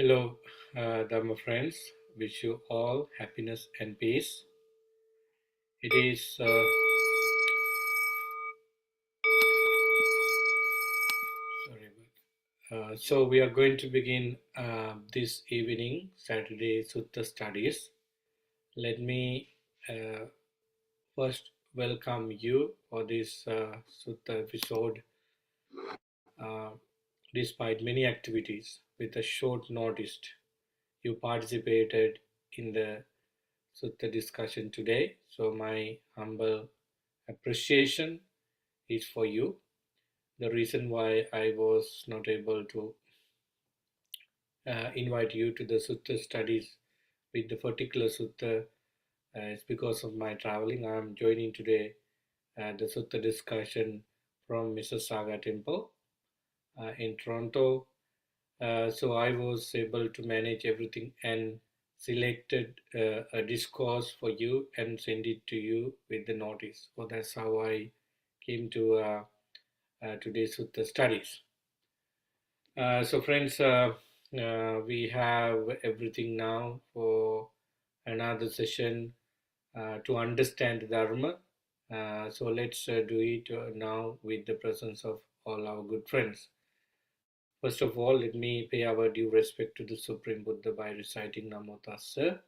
Hello, Dharma friends. Wish you all happiness and peace. It is sorry, so we are going to begin this evening Saturday Sutta Studies. Let me uh, first welcome you for this Sutta episode. Uh, Despite many activities, with a short notice, you participated in the Sutta discussion today. So my humble appreciation is for you. The reason why I was not able to invite you to the Sutta studies with the particular Sutta is because of my traveling. I am joining today the Sutta discussion from Mississauga Temple in Toronto. So I was able to manage everything and selected a discourse for you and send it to you with the notice. So that's how I came to today's Sutta studies. So, friends, we have everything now for another session to understand Dharma. So, let's do it now with the presence of all our good friends. First of all, let me pay our due respect to the Supreme Buddha by reciting Namo Tassa.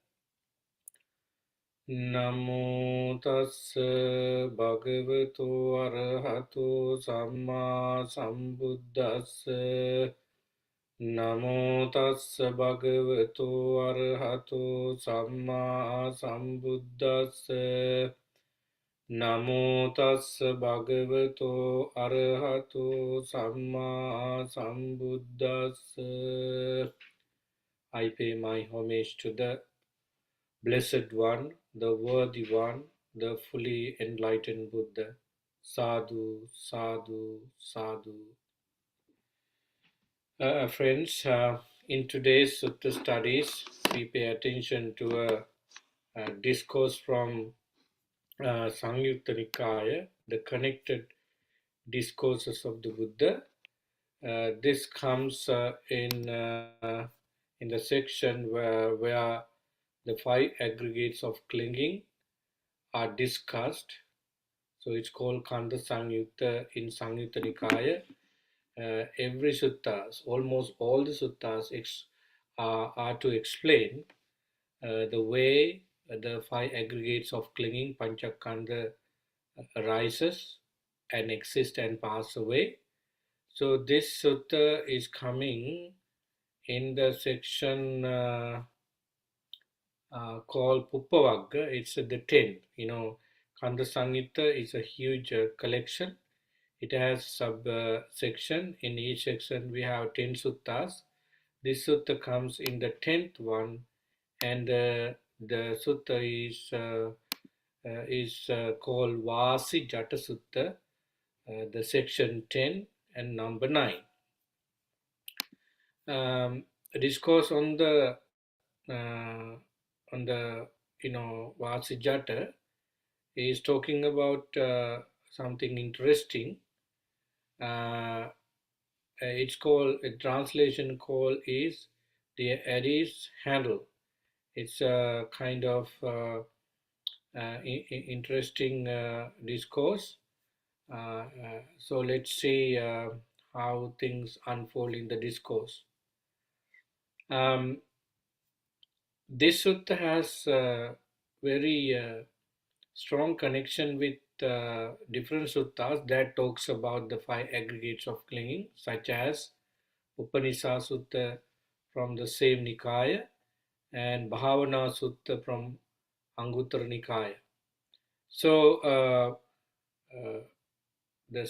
Namo Tassa Bhagavato Arahato Samma Sambuddhassa. Namo tassa bhagavato arahato samma sambuddhassa. Namo tassa bhagavato arahato samma sambuddhassa. I pay my homage to the Blessed One, the Worthy One, the fully enlightened Buddha. Sadhu, sadhu, sadhu. Friends, in today's Sutta studies, we pay attention to a discourse from Sangyutta Nikaya, the connected discourses of the Buddha. This comes in the section where the five aggregates of clinging are discussed. So it's called Kanda Sangyutta in Sangyutta Nikaya. Every suttas, almost all the suttas are to explain the way the five aggregates of clinging, Panchakanda, arises and exists and pass away. So this sutta is coming in the section called Puppavagga. It's the 10th. Kanda Samhita is a huge collection. It has sub-section. In each section we have 10 suttas. This sutta comes in the 10th one, and the sutta is called Vasi Jata Sutta, the section 10 and number 9. A discourse uh, on the Vasi Jata is talking about something interesting. It's called a translation call is the Aries handle. It's a kind of interesting discourse. So let's see how things unfold in the discourse. Um, this sutta has a very strong connection with different suttas that talks about the five aggregates of clinging, such as Upanishad Sutta from the same Nikaya and Bhavana Sutta from Anguttara Nikaya. So the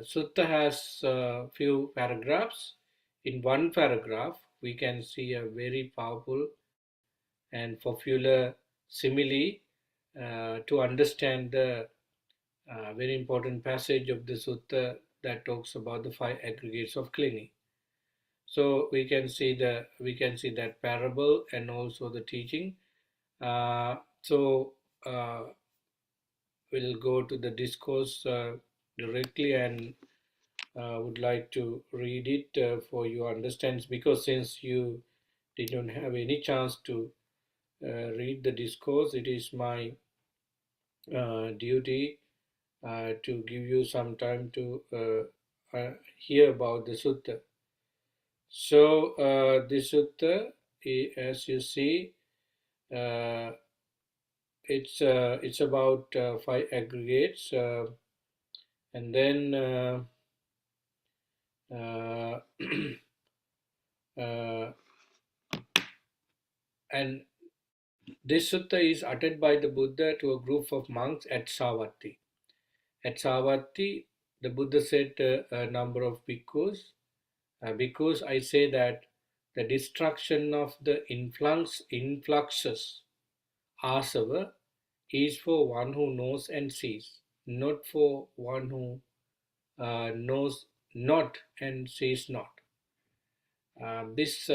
sutta has a few paragraphs. In one paragraph, we can see a very powerful and popular simile to understand the very important passage of the sutta that talks about the five aggregates of clinging. So we can see that parable and also the teaching. So we'll go to the discourse directly and would like to read it for you understand, because since you didn't have any chance to read the discourse, it is my duty to give you some time to hear about the sutta. So the sutta, as you see, uh, it's about five aggregates, and then uh, uh, and this sutta is uttered by the Buddha to a group of monks at Savatthi. At Savatthi, the Buddha said a number of bhikkhus, because I say that the destruction of the influxes asava is for one who knows and sees, not for one who knows not and sees not. This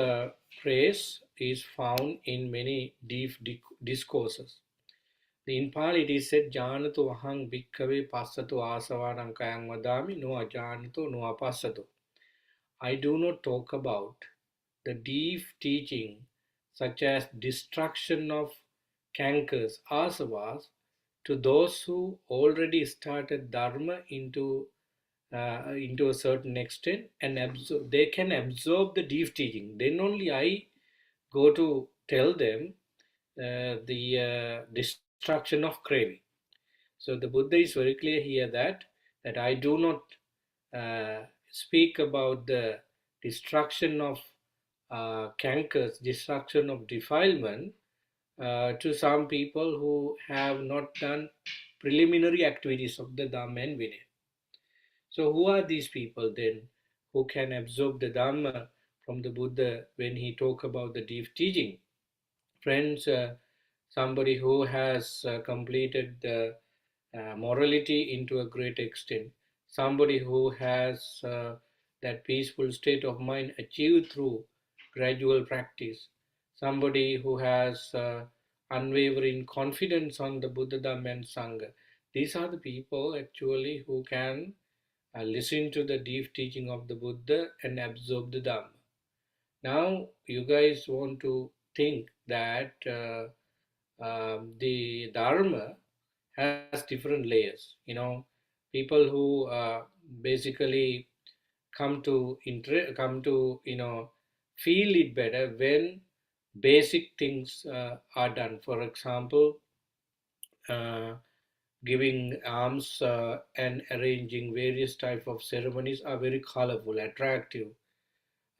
phrase is found in many deep discourses. In Pali it is said, Janatu ahang bhikkhave passato asavanam kayang vadami no ajanito no apassato. I do not talk about the deep teaching such as destruction of cankers, asavas, to those who already started dharma into a certain extent and absorb, they can absorb the deep teaching. Then only I go to tell them the destruction of craving. So the Buddha is very clear here that I do not speak about the destruction of cankers, destruction of defilement to some people who have not done preliminary activities of the Dhamma and Vinaya. So who are these people then who can absorb the Dhamma from the Buddha when he talk about the deep teaching? Friends, somebody who has completed the morality into a great extent, somebody who has that peaceful state of mind achieved through gradual practice, somebody who has unwavering confidence on the Buddha, Dhamma, and Sangha. These are the people actually who can listen to the deep teaching of the Buddha and absorb the Dhamma. Now, you guys want to think that the Dharma has different layers. People who basically come to feel it better when basic things are done. For example, uh, giving alms and arranging various type of ceremonies are very colorful, attractive.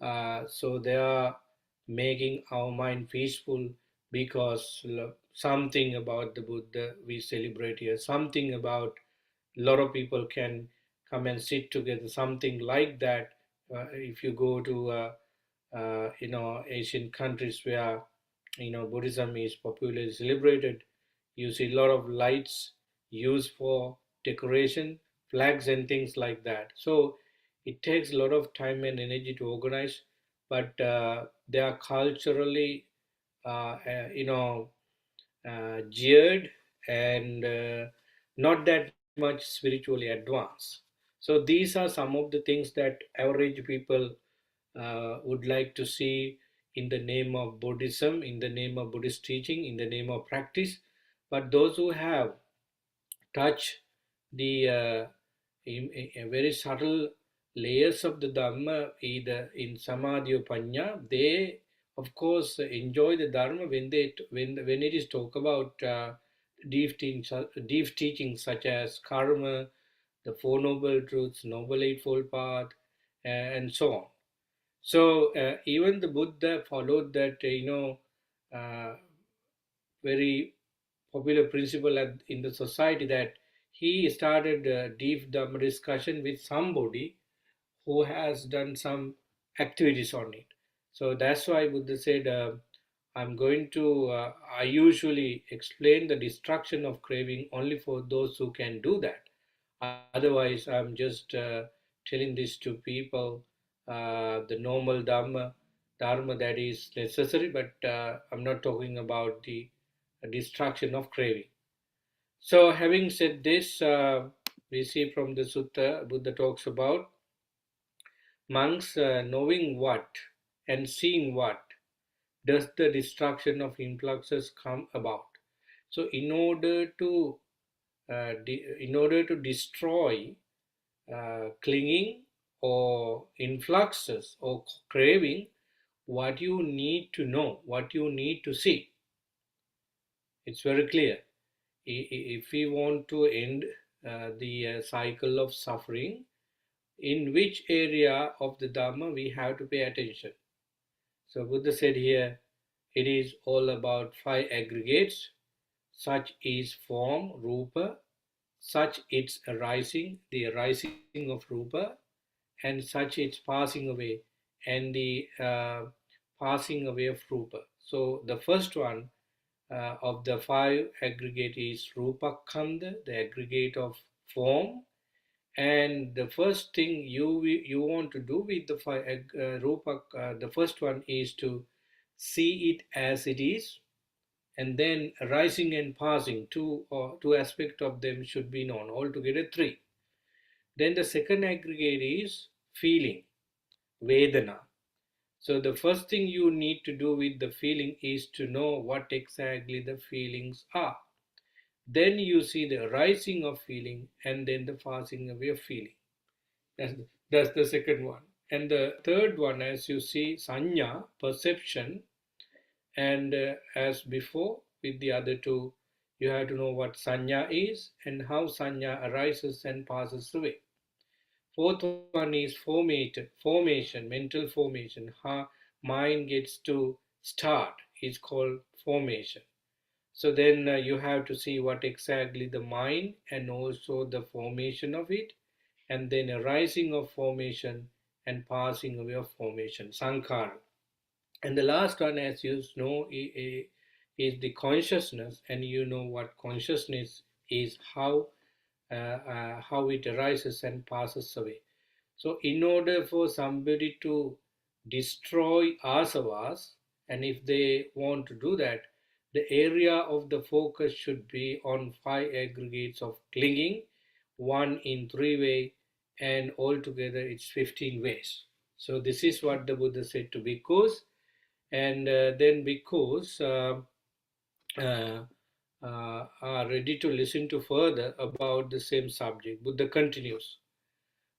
So they are making our mind peaceful because something about the Buddha we celebrate here, something about a lot of people can come and sit together, something like that. If you go to Asian countries where Buddhism is popularly celebrated, you see a lot of lights used for decoration, flags and things like that. So it takes a lot of time and energy to organize, but they are culturally jeered and not that much spiritually advanced. So these are some of the things that average people would like to see in the name of Buddhism, in the name of Buddhist teaching, in the name of practice. But those who have touched the very subtle layers of the Dhamma, either in Samadhi or Panya, they of course enjoy the Dharma when it is talk about deep teachings such as karma, the Four Noble Truths, Noble Eightfold Path, and so on. So even the Buddha followed that, uh, very popular principle in the society, that he started a deep Dhamma discussion with somebody who has done some activities on it. So that's why Buddha said, I usually explain the destruction of craving only for those who can do that. Otherwise, I'm just telling this to people, the normal dharma that is necessary, but I'm not talking about the destruction of craving. So, having said this, we see from the sutta, Buddha talks about Monks knowing what and seeing what does the destruction of influxes come about. So in order to destroy clinging or influxes or craving, what you need to know, what you need to see, it's very clear. If we want to end the cycle of suffering, in which area of the Dharma we have to pay attention. So Buddha said here, it is all about five aggregates, such is form, rupa, such its arising, the arising of rupa, and such its passing away, and the passing away of rupa. So the first one of the five aggregate is rupa kanda, the aggregate of form. And the first thing you want to do with the rupa, the first one is to see it as it is, and then arising and passing, two aspects of them should be known. Altogether three. Then the second aggregate is feeling, Vedana. So the first thing you need to do with the feeling is to know what exactly the feelings are. Then you see the arising of feeling and then the passing away of feeling. That's, that's the second one. And the third one, as you see, sanya, perception, and as before with the other two, you have to know what sanya is and how sanya arises and passes away. Fourth one is formation, mental formation. How mind gets to start is called formation. So then you have to see what exactly the mind and also the formation of it, and then arising of formation and passing away of formation, sankhara. And the last one, as you know, is the consciousness, and you know what consciousness is, how it arises and passes away. So, in order for somebody to destroy asavas, and if they want to do that, the area of the focus should be on five aggregates of clinging, one in three way, and altogether it's 15 ways. So, this is what the Buddha said to bhikkhus, and then bhikkhus uh, are ready to listen to further about the same subject. Buddha continues.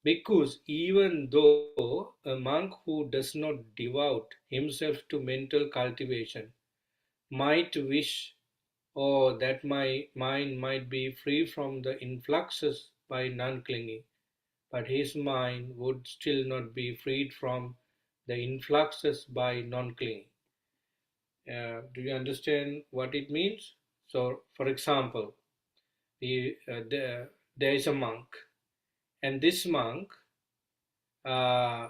Because even though a monk who does not devote himself to mental cultivation might wish, or that my mind might be free from the influxes by non clinging, but his mind would still not be freed from the influxes by non clinging. Do you understand what it means? So, for example, there is a monk, and this monk uh,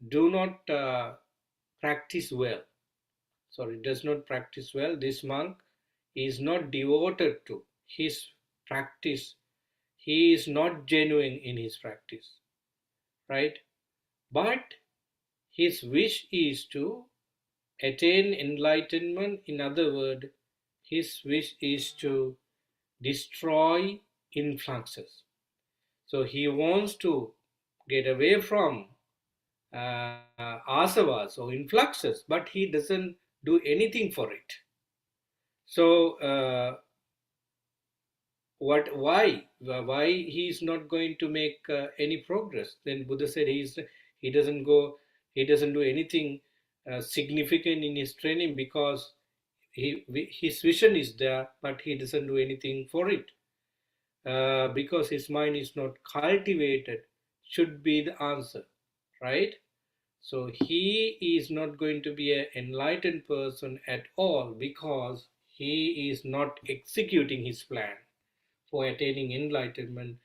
do not practice well. Sorry, does not practice well. This monk is not devoted to his practice. He is not genuine in his practice, right? But his wish is to attain enlightenment. In other words, his wish is to destroy influxes. So he wants to get away from asavas or influxes, but he doesn't do anything for it. So why he is not going to make any progress? Then Buddha said he doesn't go, he doesn't do anything significant in his training because his vision is there, but he doesn't do anything for it because his mind is not cultivated. Should be the answer, right? So he is not going to be an enlightened person at all because he is not executing his plan for attaining enlightenment.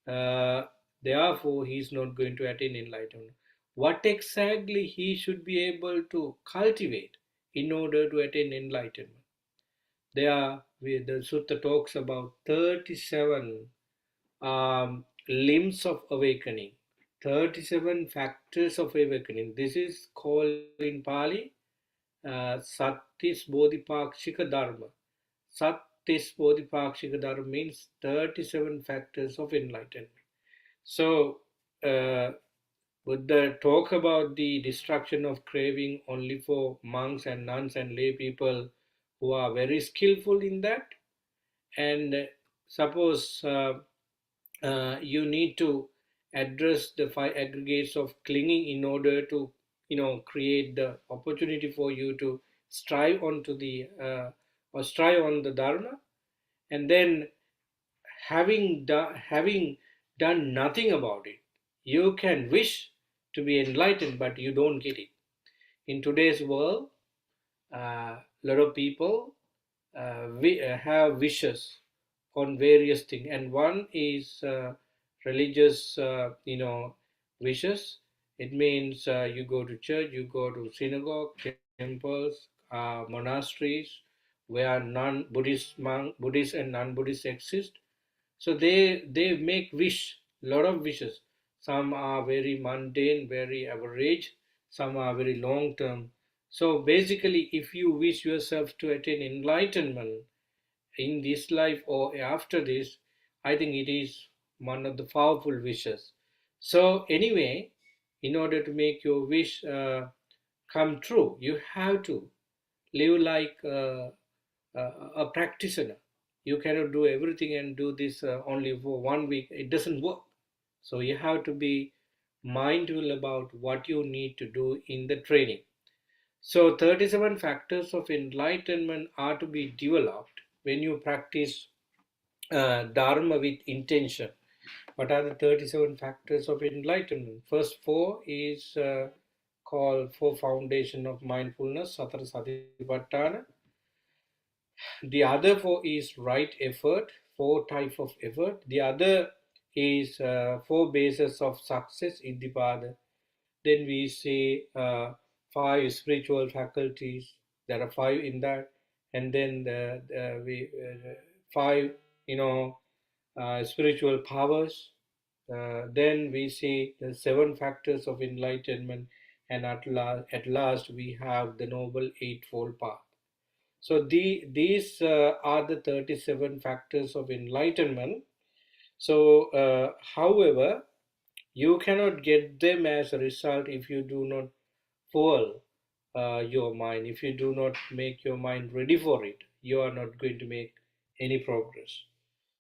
Uh, Therefore, he is not going to attain enlightenment. What exactly he should be able to cultivate in order to attain enlightenment? The Sutta talks about 37 limbs of awakening, 37 factors of awakening. This is called in Pali Sattis Bodhipakshika Dharma. Sattis Bodhipakshika Dharma means 37 factors of enlightenment. So, uh, Buddha talk about the destruction of craving only for monks and nuns and lay people who are very skillful in that. And suppose you need to address the five aggregates of clinging in order to, create the opportunity for you to strive onto the or strive on the dharma. And then having done nothing about it, you can wish to be enlightened, but you don't get it. In today's world, a lot of people have wishes on various things, and one is religious, wishes. It means you go to church, you go to synagogue, temples, monasteries, where Buddhists and non-Buddhists exist. So they make wish, lot of wishes. Some are very mundane, very average. Some are very long term. So basically, if you wish yourself to attain enlightenment in this life or after this, I think it is one of the powerful wishes. So anyway, in order to make your wish come true, you have to live like a practitioner. You cannot do everything and do this only for 1 week. It doesn't work. So you have to be mindful about what you need to do in the training. So 37 factors of enlightenment are to be developed when you practice Dharma with intention. What are the 37 factors of enlightenment? First four is called four foundation of mindfulness, Satara Satipatthana. The other four is right effort, four type of effort. The other is four bases of success, Iddhipada. Then we see five spiritual faculties. There are five in that, and then five, you know, spiritual powers. Then we see the seven factors of enlightenment, and at last we have the noble eightfold path. So these are the 37 factors of enlightenment. So, however, you cannot get them as a result if you do not fuel your mind. If you do not make your mind ready for it, you are not going to make any progress.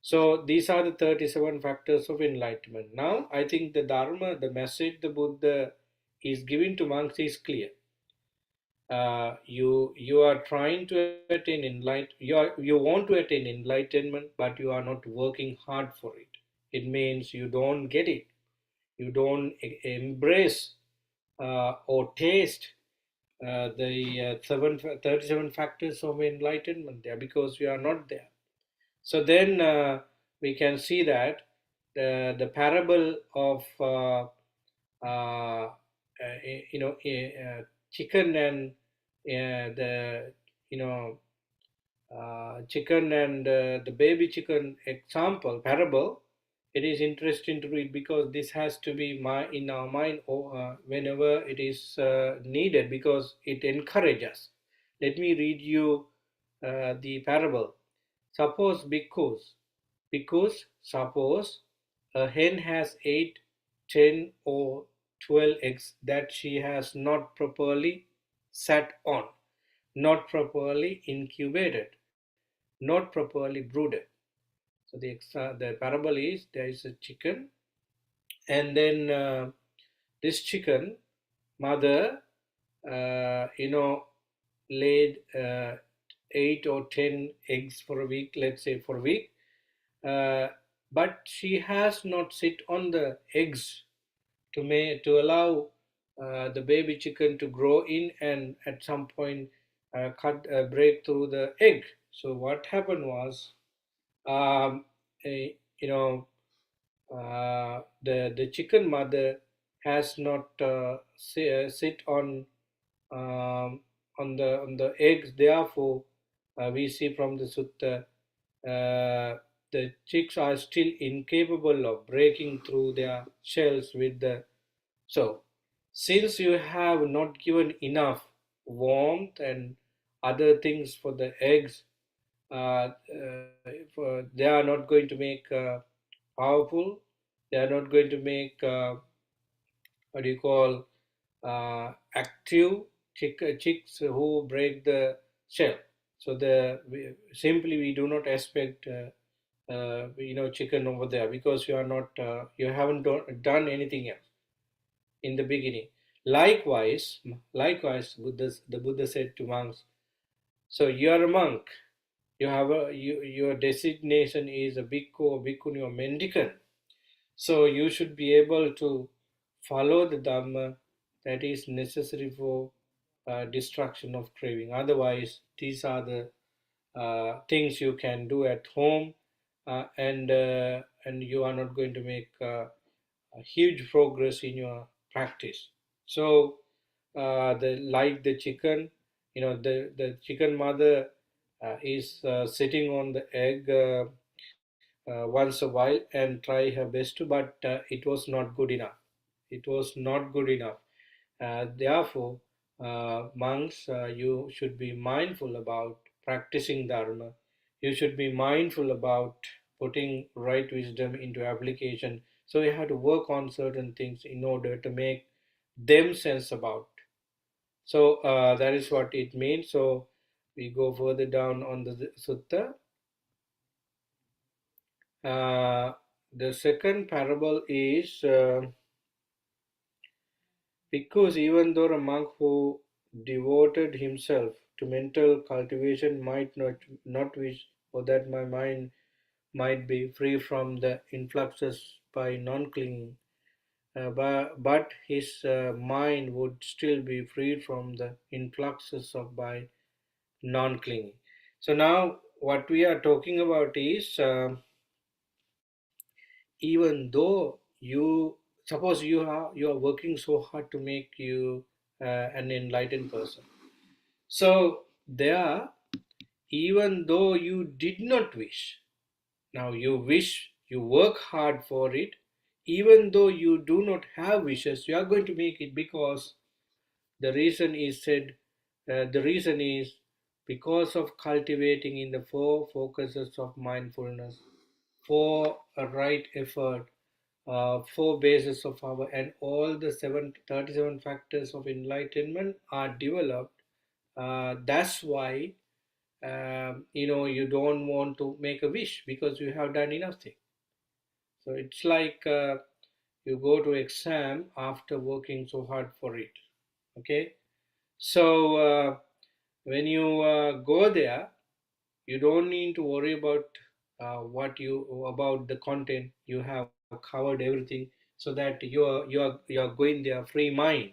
So these are the 37 factors of enlightenment. Now, I think the Dharma, the message the Buddha is giving to monks is clear. You are trying to attain you want to attain enlightenment, but you are not working hard for it. It means you don't get it. You don't embrace or taste the 37 factors of enlightenment there, because you are not there. So then we can see that the parable of chicken and the you know chicken and the baby chicken example parable. It is interesting to read because this has to be in our mind whenever it is needed, because it encourages us. Let me read you the parable. Suppose because suppose a hen has 8, 10, or 12 eggs that she has not properly sat on, not properly incubated, not properly brooded. So the parable is, there is a chicken, and then this chicken mother, laid 8 or 10 eggs for a week, let's say for a week, uh, but she has not sit on the eggs to allow the baby chicken to grow in, and at some point break through the egg. So what happened was, um, you know the chicken mother has not sit on the eggs. Therefore, we see from the sutta, the chicks are still incapable of breaking through their shells with the. So, since you have not given enough warmth and other things for the eggs, they are not going to make powerful. They are not going to make what do you call, active chicks who break the shell. So simply we do not expect chicken over there, because you are not you haven't done anything else in the beginning. Likewise, the Buddha said to monks, so you are a monk. Your designation is a bhikkhu or bhikkhuni or mendicant. So you should be able to follow the dhamma that is necessary for destruction of craving. Otherwise, these are the things you can do at home, and you are not going to make a huge progress in your practice. So, like the chicken, the chicken mother is sitting on the egg once a while and try her best to, but it was not good enough. It was not good enough. Therefore, monks, you should be mindful about practicing dharma. You should be mindful about putting right wisdom into application. So you have to work on certain things in order to make them sense about. So that is what it means. So we go further down on the sutta. Uh, the second parable is. Because even though a monk who devoted himself to mental cultivation might not wish for that my mind might be free from the influxes by non-clinging, but his mind would still be freed from the influxes of by non-clinging. So now what we are talking about is, even though you suppose you are working so hard to make you an enlightened person. So there, even though you did not wish, now you wish, you work hard for it, even though you do not have wishes, you are going to make it, because the reason is because of cultivating in the four focuses of mindfulness, for a right effort, four bases of our, and all the 37 factors of enlightenment are developed. That's why you don't want to make a wish, because you have done enough thing. So it's like you go to exam after working so hard for it. Okay, so when you go there, you don't need to worry about what you about the content. You have covered everything, so that you are going there free mind.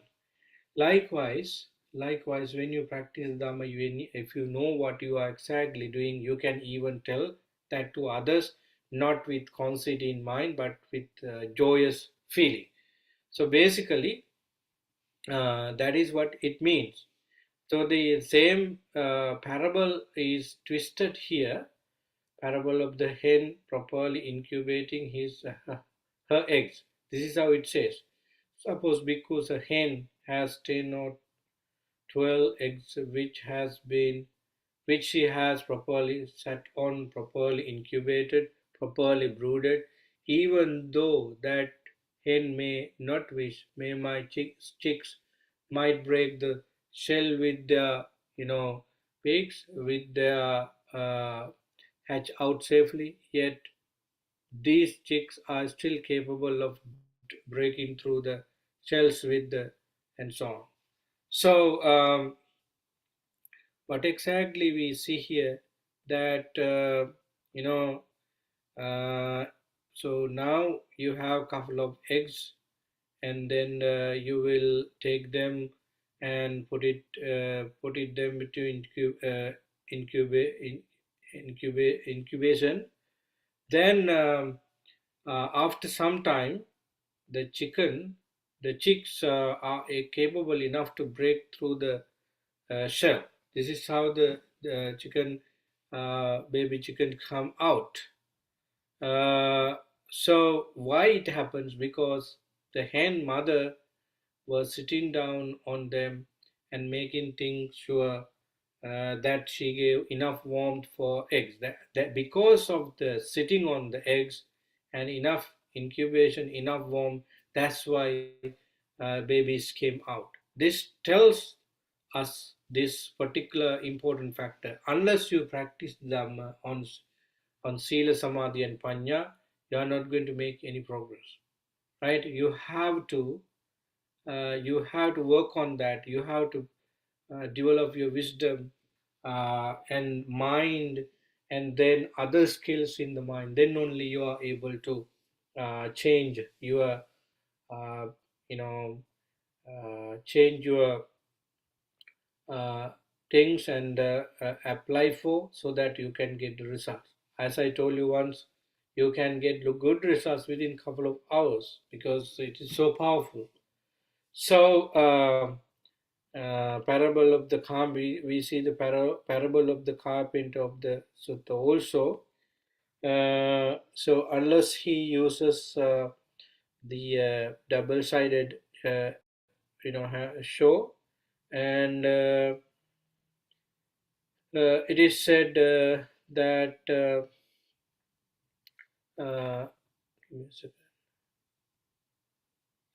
Likewise, when you practice dhamma, if you know what you are exactly doing, you can even tell that to others, not with conceit in mind, but with joyous feeling. So basically, that is what it means. So the same parable is twisted here. Parable of the hen properly incubating her eggs. This is how it says. Suppose because a hen has 10 or 12 eggs which she has properly set on, properly incubated, properly brooded, even though that hen may not wish, may my chicks might break the shell with their, pigs, with their hatch out safely, yet these chicks are still capable of breaking through the shells with the and so on. So, what exactly we see here, that you know so now you have a couple of eggs, and then you will take them and put it them between incubation. Then after some time, the chicks are capable enough to break through the shell. This is how the chicken, baby chicken, come out. Uh, so why it happens? Because the hen mother was sitting down on them and making things sure that she gave enough warmth for eggs. That because of the sitting on the eggs and enough incubation, enough warmth, that's why babies came out. This tells us this particular important factor. Unless you practice Dhamma on Sila, Samadhi, and Panya, you are not going to make any progress. Right? You have to work on that. You have to develop your wisdom and mind, and then other skills in the mind. Then only you are able to change your, uh, you know, change your uh, things and apply for, so that you can get the results. As I told you once, you can get good results within a couple of hours because it is so powerful. So, parable of the we see the parable of the carpenter of the sutta also. So unless he uses the double-sided show, and it is said that give me a second.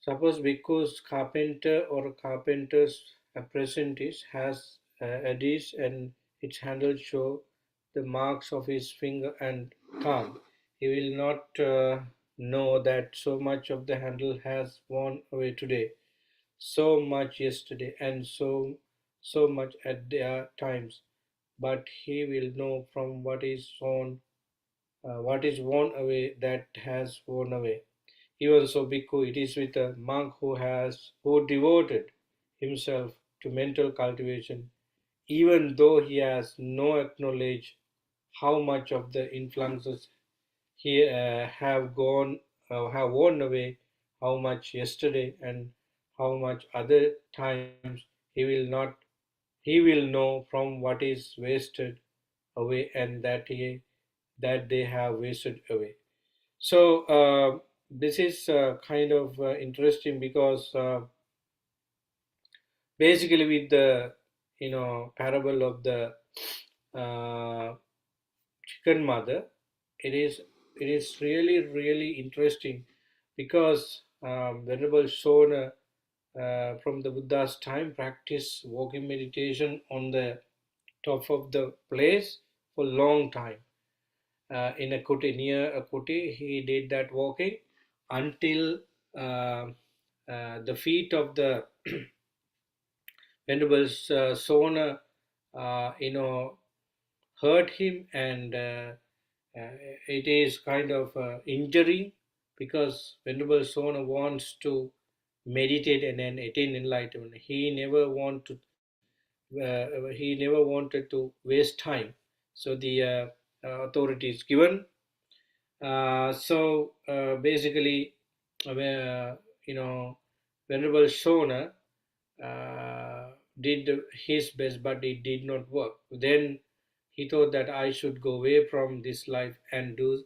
Suppose because carpenter or carpenter's apprentice has a dish and its handle show the marks of his finger and thumb, he will not know that so much of the handle has worn away today, so much yesterday, and so much at their times. But he will know from what is worn away that has worn away. Even so, Bhikkhu, it is with a monk who devoted himself to mental cultivation, even though he has no acknowledge how much of the influences he have worn away, how much yesterday and how much other times he will know from what is wasted away, and that they have wasted away. So this is kind of interesting because basically with the parable of the uh, chicken mother, it is really interesting because Venerable Sona from the Buddha's time practiced walking meditation on the top of the place for a long time. In a kuti, near a kuti, he did that walking until uh, the feet of the Venerable Sona, hurt him, and it is kind of injuring because Venerable Sona wants to meditate and then attain enlightenment. He never wanted to waste time. So the authority is given. Basically, you know, Venerable Shona did his best, but it did not work. Then he thought that I should go away from this life and do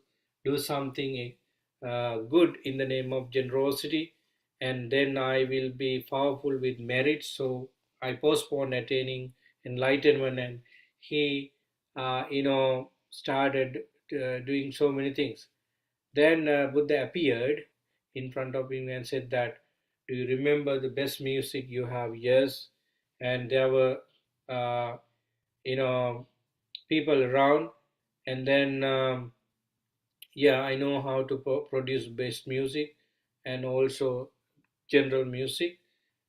something good in the name of generosity, and then I will be powerful with merit. So I postponed attaining enlightenment, and he, started doing so many things. Then Buddha appeared in front of him and said that, "Do you remember the best music you have?" Yes, and there were, uh, you know, people around, and then yeah, I know how to produce best music, and also general music,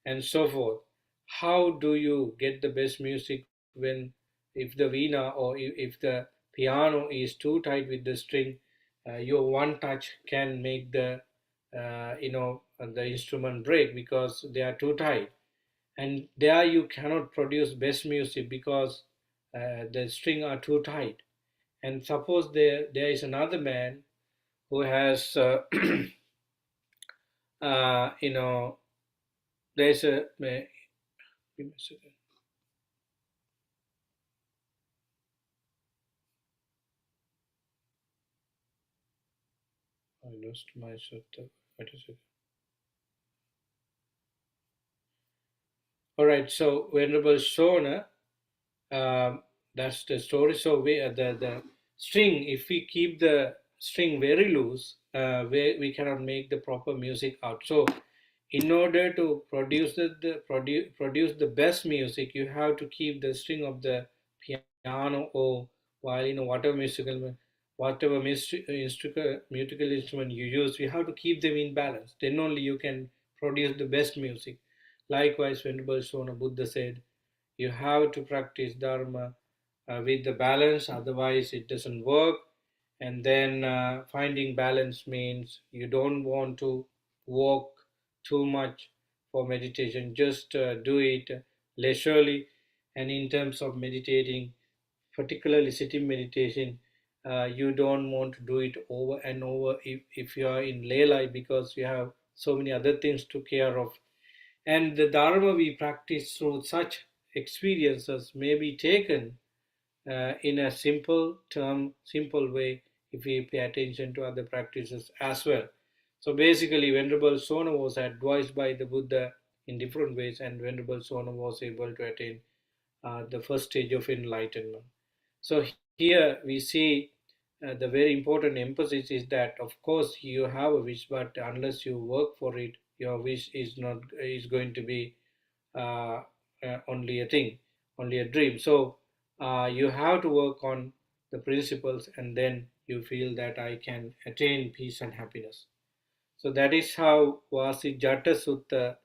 and so forth. How do you get the best music when, if the veena or if the piano is too tight with the string, your one touch can make the instrument break because they are too tight, and there you cannot produce best music because the string are too tight. And suppose there is another man who has you know there's a give me a second. I lost my setup. Wait a second. All right, so Venerable Shona, that's the story. So the string, if we keep the string very loose, we cannot make the proper music out. So in order to produce the best music, you have to keep the string of the piano or violin or whatever musical instrument you use. You have to keep them in balance. Then only you can produce the best music. Likewise, Venerable Sona Buddha said, you have to practice Dharma with the balance, otherwise, it doesn't work. And then finding balance means you don't want to walk too much for meditation, just do it leisurely. And in terms of meditating, particularly sitting meditation, you don't want to do it over and over if you are in lay life, because you have so many other things to care of. And the Dharma we practice through such experiences may be taken in a simple way if we pay attention to other practices as well. So basically, Venerable Sona was advised by the Buddha in different ways, and Venerable Sona was able to attain the first stage of enlightenment. So here we see the very important emphasis is that, of course, you have a wish, but unless you work for it, your wish is going to be uh, only a thing, only a dream. So you have to work on the principles, and then you feel that I can attain peace and happiness. So that is how Vasijata Sutta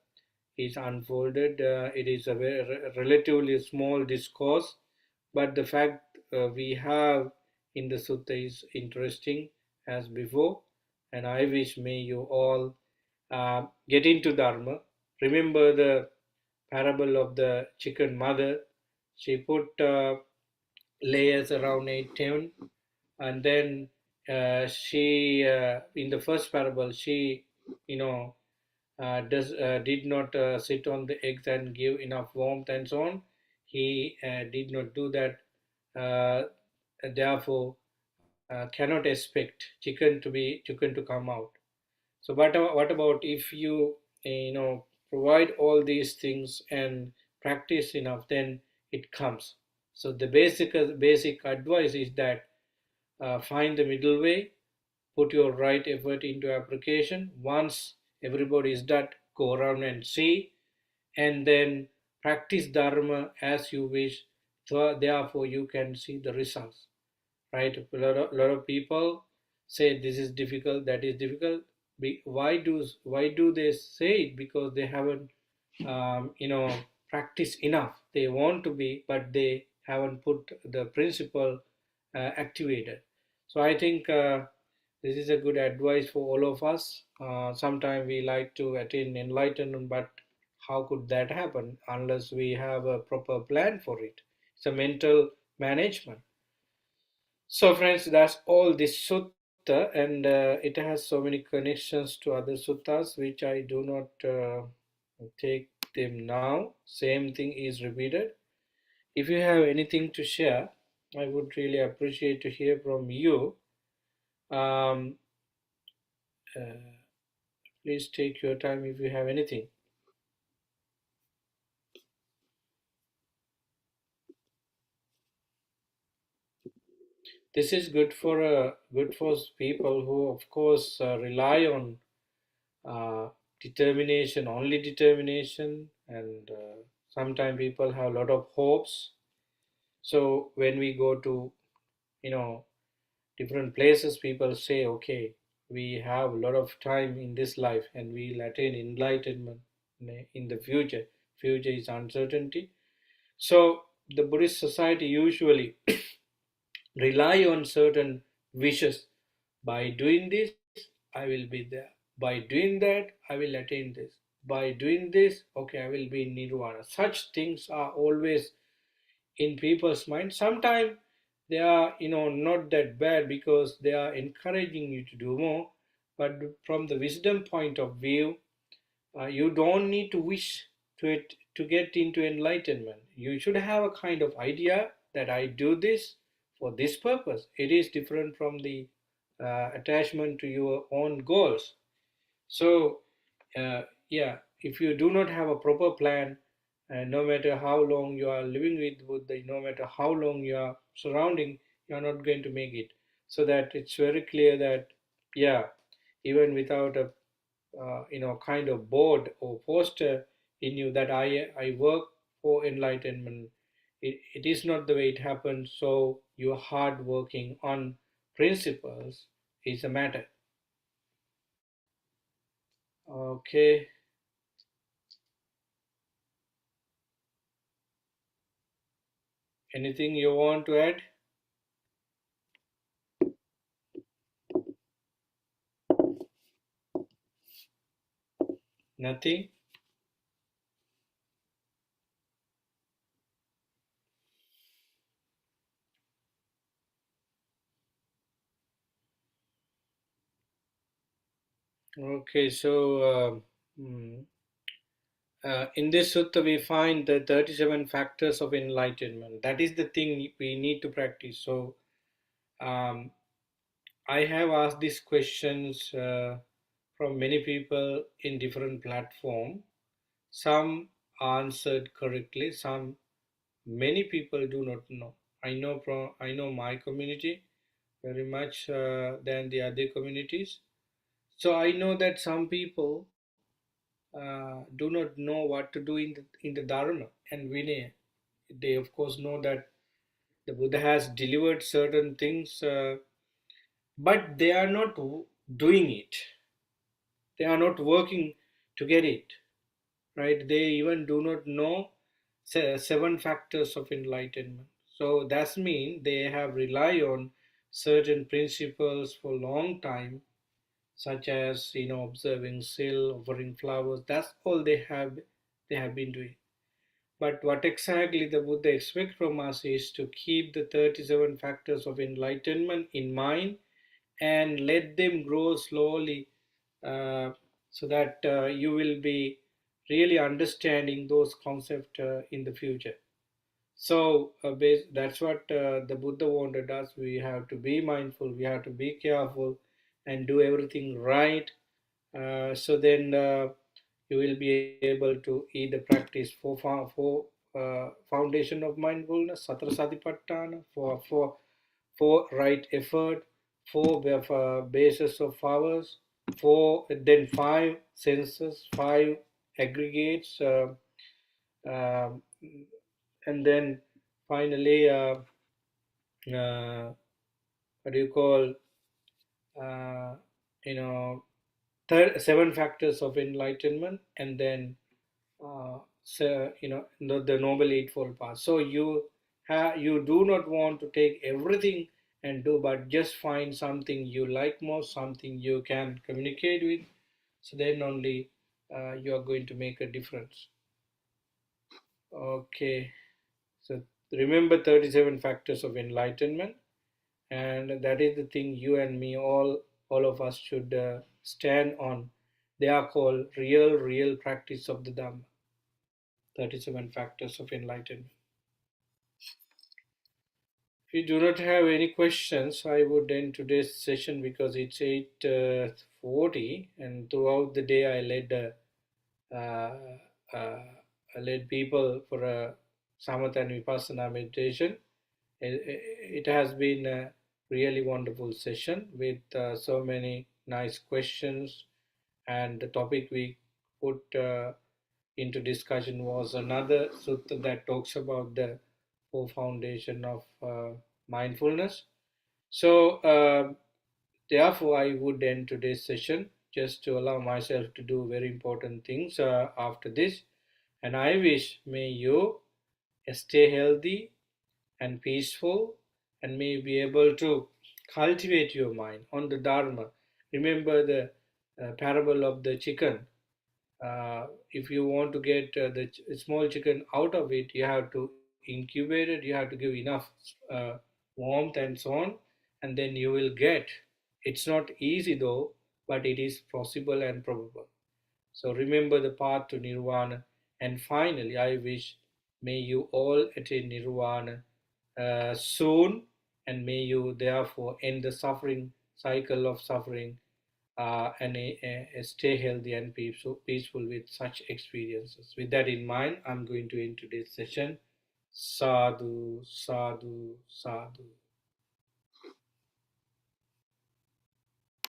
is unfolded. It is a very relatively small discourse, but the fact we have in the sutta is interesting as before. And I wish may you all get into Dharma. Remember the parable of the chicken mother. She put layers around 8 10, and then she in the first parable she you know does did not sit on the eggs and give enough warmth and so on. He did not do that. uh, Therefore cannot expect chicken to come out. So what about if you provide all these things and practice enough, then it comes. So the basic advice is that find the middle way, put your right effort into application. Once everybody is done, go around and see, and then practice dharma as you wish. So therefore you can see the results, right? A lot of people say this is difficult, that is difficult. Why do they say it? Because they haven't practiced enough. They want to be, but they haven't put the principle activated. So I think this is a good advice for all of us. Sometimes we like to attain enlightenment, but how could that happen unless we have a proper plan for it? It's a mental management. So, friends, that's all this sutta, and it has so many connections to other suttas, which I do not take them now. Same thing is repeated. If you have anything to share, I would really appreciate to hear from you. Um, uh, Please take your time if you have anything. This is good for people who, of course, rely on determination, only determination, and sometimes people have a lot of hopes. So when we go to you know different places, people say, okay, we have a lot of time in this life, and we'll attain enlightenment in the future. Future is uncertainty. So the Buddhist society usually rely on certain wishes. By doing this, I will be there. By doing that, I will attain this. By doing this, okay, I will be in nirvana. Such things are always in people's mind. Sometimes they are, not that bad because they are encouraging you to do more. But from the wisdom point of view, you don't need to wish to get into enlightenment. You should have a kind of idea that I do this for this purpose. It is different from the attachment to your own goals. So, yeah, if you do not have a proper plan, no matter how long you are living with Buddha, no matter how long you are surrounding, you are not going to make it. So that it's very clear that, yeah, even without a kind of board or poster in you that I work for enlightenment. It is not the way it happens. So your hard working on principles is a matter. Okay. Anything you want to add? Nothing. Okay. Hmm, in this sutta, we find the 37 factors of enlightenment. That is the thing we need to practice. So, um, I have asked these questions from many people in different platforms. Some answered correctly, some many people do not know. I know my community very much than the other communities. So I know that some people do not know what to do in the Dharma and Vinaya. They of course know that the Buddha has delivered certain things, but they are not doing it. They are not working to get it, right? They even do not know seven factors of enlightenment. So that's mean they have relied on certain principles for a long time, such as observing seal, offering flowers. That's all they have been doing. But what exactly the Buddha expects from us is to keep the 37 factors of enlightenment in mind and let them grow slowly, uh, so that you will be really understanding those concepts in the future. So that's what the Buddha wanted us. We have to be mindful, we have to be careful, and do everything right. So then you will be able to either practice four foundation of mindfulness, Satra Satipatthana, for right effort, four bases of powers, four then five senses, five aggregates, um, and then finally, what do you call, uh, you know, seven factors of enlightenment, and then so the noble eightfold path. So you do not want to take everything and do, but just find something you like most, something you can communicate with. So then only you are going to make a difference. Okay. So remember 37 factors of enlightenment, and that is the thing you and me, all of us should stand on. They are called real practice of the Dhamma. 37 factors of enlightenment. If you do not have any questions, I would end today's session because it's 8:40, and throughout the day uh, uh, I led people for a samatha and vipassana meditation. It has been a really wonderful session with so many nice questions, and the topic we put into discussion was another sutta that talks about the four foundation of mindfulness. So, therefore, I would end today's session just to allow myself to do very important things after this. And I wish may you stay healthy and peaceful, and may be able to cultivate your mind on the Dharma. Remember the parable of the chicken. If you want to get the small chicken out of it, you have to incubate it, you have to give enough uh, warmth and so on, and then you will get. It's not easy though, but it is possible and probable. So remember the path to nirvana. And finally, I wish may you all attain nirvana soon, and may you therefore end the suffering cycle of suffering, and stay healthy and peaceful with such experiences. With that in mind, I'm going to end today's session. Sadhu, sadhu, sadhu.